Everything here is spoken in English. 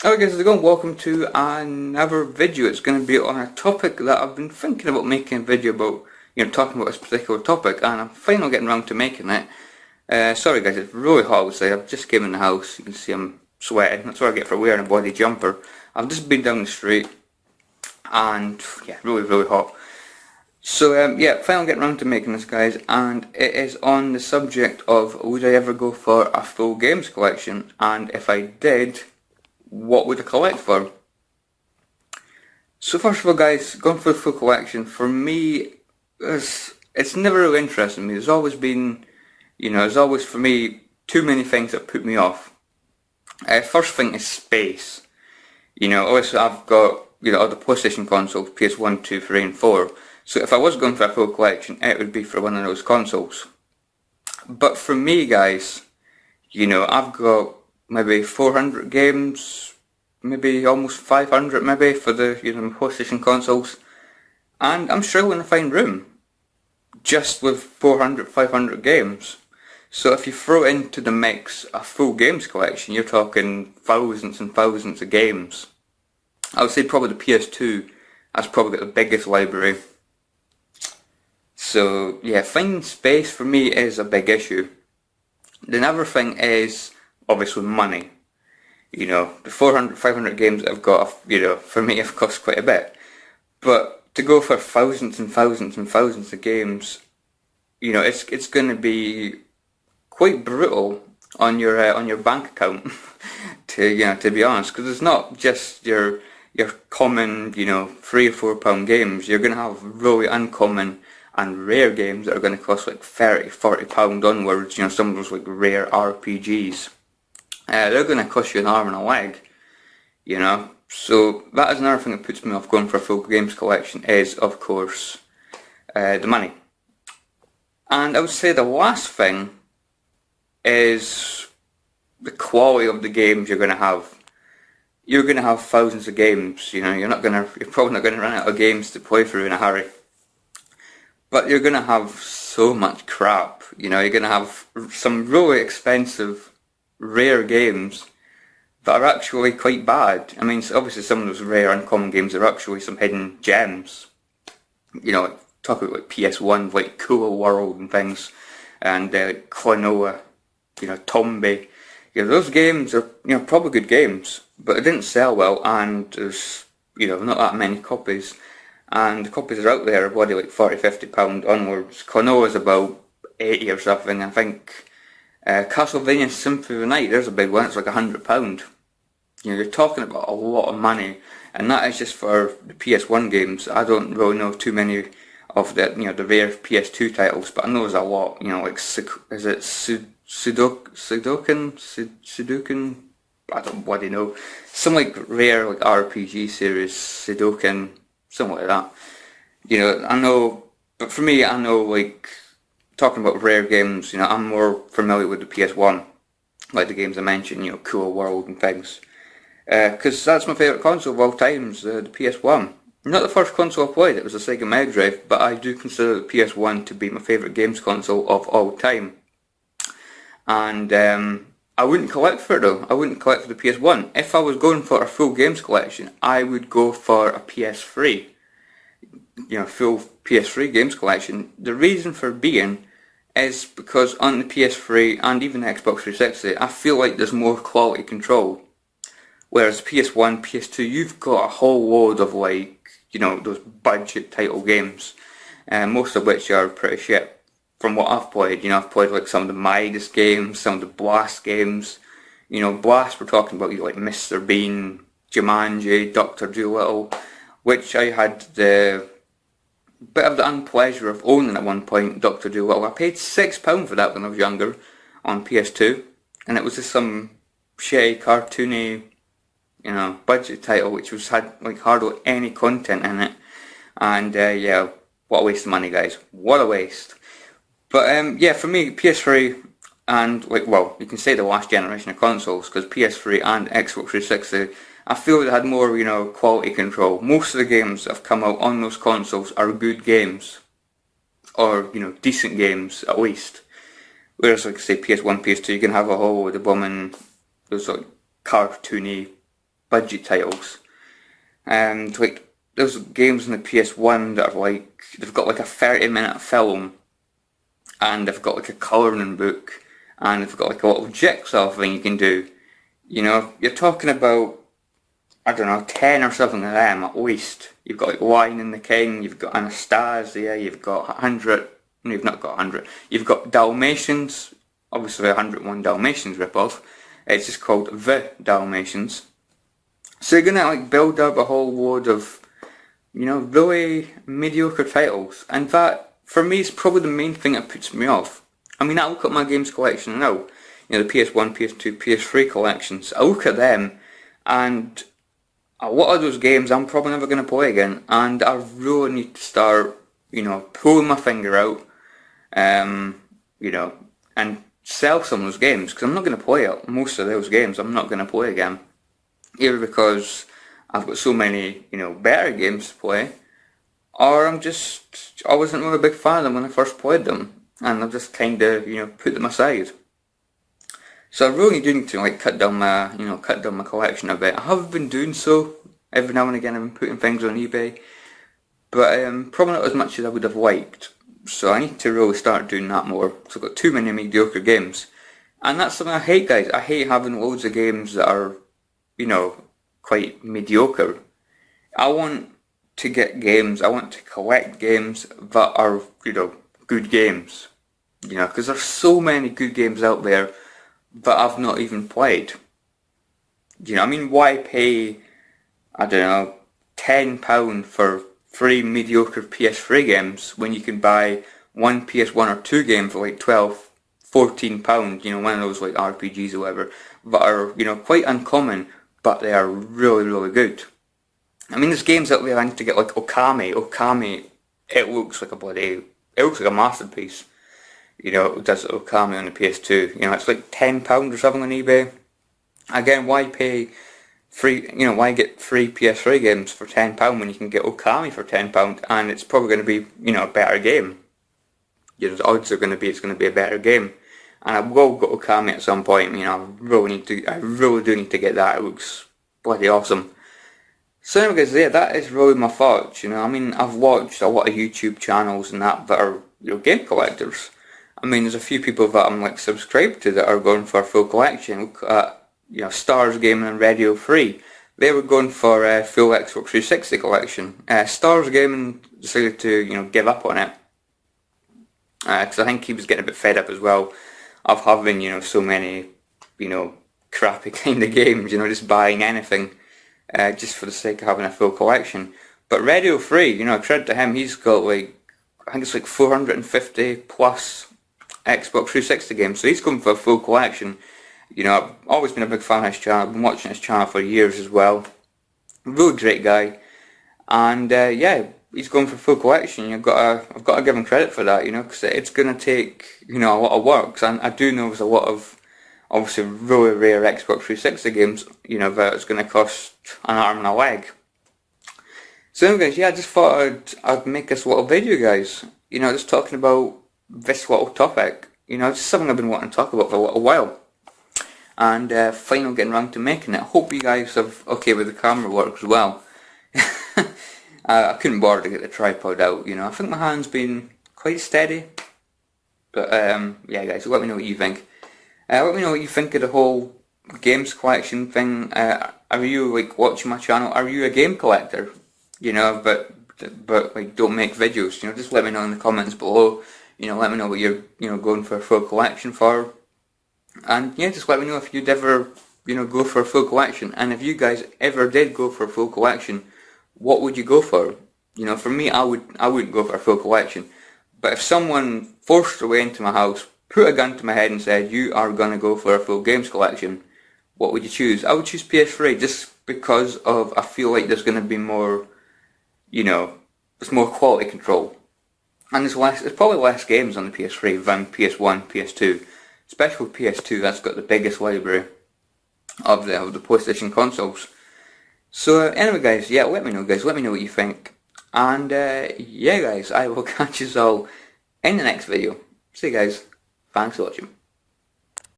Hello guys, how's it going? Welcome to another video. It's going to be on a topic that I've been thinking about making a video about, talking about this particular topic, and I'm finally getting around to making it. Sorry guys, it's really hot outside. I've just came in the house. You can see I'm sweating. That's what I get for wearing a body jumper. I've just been down the street, and yeah, really hot. So yeah, finally getting around to making this, guys, and it is on the subject of would I ever go for a full games collection, and if I did, what would I collect for? So first of all, guys, going for the full collection, for me, it's never really interested me. There's always been, there's always for me too many things that put me off. First thing is space. Obviously I've got, all the PlayStation consoles, PS1, 2, 3 and 4. So if I was going for a full collection, it would be for one of those consoles. But for me, guys, I've got maybe 400 games, maybe almost 500 maybe for the PlayStation consoles, and I'm struggling to find room just with 400, 500 games. So if you throw into the mix a full games collection, you're talking thousands and thousands of games. I would say probably the PS2 has probably got the biggest library. So yeah, finding space for me is a big issue. The other thing is obviously money. The 400, 500 games that I've got, for me have cost quite a bit. But to go for thousands and thousands and thousands of games, it's going to be quite brutal on your bank account. To be honest, because it's not just your common, £3 or £4 games. You're going to have really uncommon and rare games that are going to cost like £30, £40 onwards. Some of those like rare RPGs. They're going to cost you an arm and a leg, So that is another thing that puts me off going for a full games collection is, of course, the money. And I would say the last thing is the quality of the games you're going to have. You're going to have thousands of games, you're probably not going to run out of games to play through in a hurry. But you're going to have so much crap, you're going to have some really expensive rare games that are actually quite bad. I mean, obviously some of those rare uncommon games are actually some hidden gems. Talk about like PS1, like Cool World and things, and Klonoa, Tombi. Those games are probably good games, but they didn't sell well, and there's not that many copies, and the copies are out there, bloody like £40, £50 onwards. Klonoa is about 80 or something, I think. Castlevania Symphony of the Night, there's a big one, it's like £100. You're talking about a lot of money, and that is just for the PS1 games. I don't really know too many of the the rare PS2 titles, but I know there's a lot. Like is it Sudoku? I don't bloody know. Some like rare like RPG series, Sudoku, something like that. I know, but for me, I know like. Talking about rare games, I'm more familiar with the PS1, like the games I mentioned, Cool World and things, because that's my favourite console of all times, the PS1. Not the first console I played, it was a Sega Mega Drive, but I do consider the PS1 to be my favourite games console of all time. And I wouldn't collect for it though, I wouldn't collect for the PS1. If I was going for a full games collection, I would go for a PS3, full PS3 games collection. The reason for being is because on the PS3 and even the Xbox 360, I feel like there's more quality control. Whereas PS1, PS2, you've got a whole load of like, those budget title games, most of which are pretty shit. From what I've played, I've played like some of the Midas games, some of the Blast games. Blast, we're talking about like Mr. Bean, Jumanji, Dr. Dolittle, which I had the bit of the unpleasure of owning at one point, Dr. Dolittle. I paid £6 for that when I was younger on PS2, and it was just some shitty, cartoony, budget title which had like hardly any content in it. And yeah, what a waste of money, guys. What a waste. But yeah, for me, PS3 and you can say the last generation of consoles, because PS3 and Xbox 360, I feel they had more, quality control. Most of the games that have come out on those consoles are good games, or decent games at least. Whereas, like say PS1, PS2, you can have a whole with the bombing those like cartoony budget titles. And like there's games on the PS1 that are like, they've got like a 30-minute film, and they've got like a colouring book, and they've got like a little jigsaw thing you can do. You know, you're talking about, I don't know, 10 or something of them at least. You've got like Lion and the King, you've got Anastasia, you've got 100, no, you've not got 100, you've got Dalmatians, obviously 101 Dalmatians ripoff. It's just called The Dalmatians. So you're gonna like build up a whole load of, you know, really mediocre titles, and that for me is probably the main thing that puts me off. I mean, I look at my games collection now, you know, the PS1, PS2, PS3 collections. I look at them, and a lot of those games I'm probably never going to play again, and I really need to start, you know, pulling my finger out, you know, and sell some of those games, because I'm not going to play it. Most of those games I'm not going to play again, either because I've got so many, you know, better games to play, or I wasn't really a big fan of them when I first played them, and I've just kind of, you know, put them aside. So I really do need to like cut down my collection a bit. I have been doing so every now and again. I've been putting things on eBay, but probably not as much as I would have liked. So I need to really start doing that more. So I've got too many mediocre games, and that's something I hate, guys. I hate having loads of games that are, you know, quite mediocre. I want to get games. I want to collect games that are, you know, good games. You know, because there's so many good games out there that I've not even played. You know, I mean, why pay, I don't know, £10 for 3 mediocre PS3 games when you can buy one PS1 or 2 game for like £12, £14, you know, one of those like RPGs or whatever, that are, you know, quite uncommon, but they are really, really good. I mean, there's games out there I need to get, like Okami. Okami, it looks like a masterpiece. You know, it does Okami on the PS2. You know, it's like £10 or something on eBay. Again, why pay why get free PS3 games for £10 when you can get Okami for £10, and it's probably going to be, you know, a better game. You know, the odds are going to be it's going to be a better game. And I will get Okami at some point. You know, I really do need to get that. It looks bloody awesome. So anyway, guys, yeah, that is really my thoughts. You know, I mean, I've watched a lot of YouTube channels and that are, you know, game collectors. I mean, there's a few people that I'm like subscribed to that are going for a full collection. Look at, you know, Stars Gaming and Radio Free. They were going for a full Xbox 360 collection. Stars Gaming decided to, you know, give up on it, because I think he was getting a bit fed up as well of having, you know, so many, you know, crappy kind of games. You know, just buying anything just for the sake of having a full collection. But Radio Free, you know, credit to him, he's got like, I think it's like 450 plus Xbox 360 games, so he's coming for a full collection. You know, I've always been a big fan of his channel. I've been watching his channel for years as well. Really great guy, and yeah, he's going for a full collection. I've got to give him credit for that. You know, because it's going to take, you know, a lot of work. And I do know there's a lot of obviously really rare Xbox 360 games, you know, that it's going to cost an arm and a leg. So anyways, yeah, I just thought I'd make this little video, guys. You know, just talking about this little topic. You know, it's just something I've been wanting to talk about for a little while. And finally getting around to making it. I hope you guys have okay with the camera work as well. I couldn't bother to get the tripod out, you know. I think my hand's been quite steady. But yeah, guys, let me know what you think. Let me know what you think of the whole games collection thing. Are you like watching my channel? Are you a game collector? You know, but like don't make videos. You know, just let me know in the comments below. You know, let me know what you're, you know, going for a full collection for. And yeah, just let me know if you'd ever, you know, go for a full collection. And if you guys ever did go for a full collection, what would you go for? You know, for me, I wouldn't go for a full collection. But if someone forced their way into my house, put a gun to my head and said, you are going to go for a full games collection, what would you choose? I would choose PS3 just because of, I feel like there's going to be more, you know, there's more quality control. And there's probably less games on the PS3 than PS1, PS2. Especially with PS2, that's got the biggest library of the PlayStation consoles. So anyway, guys, yeah, let me know, guys. Let me know what you think. And yeah, guys, I will catch you all in the next video. See you guys. Thanks for watching.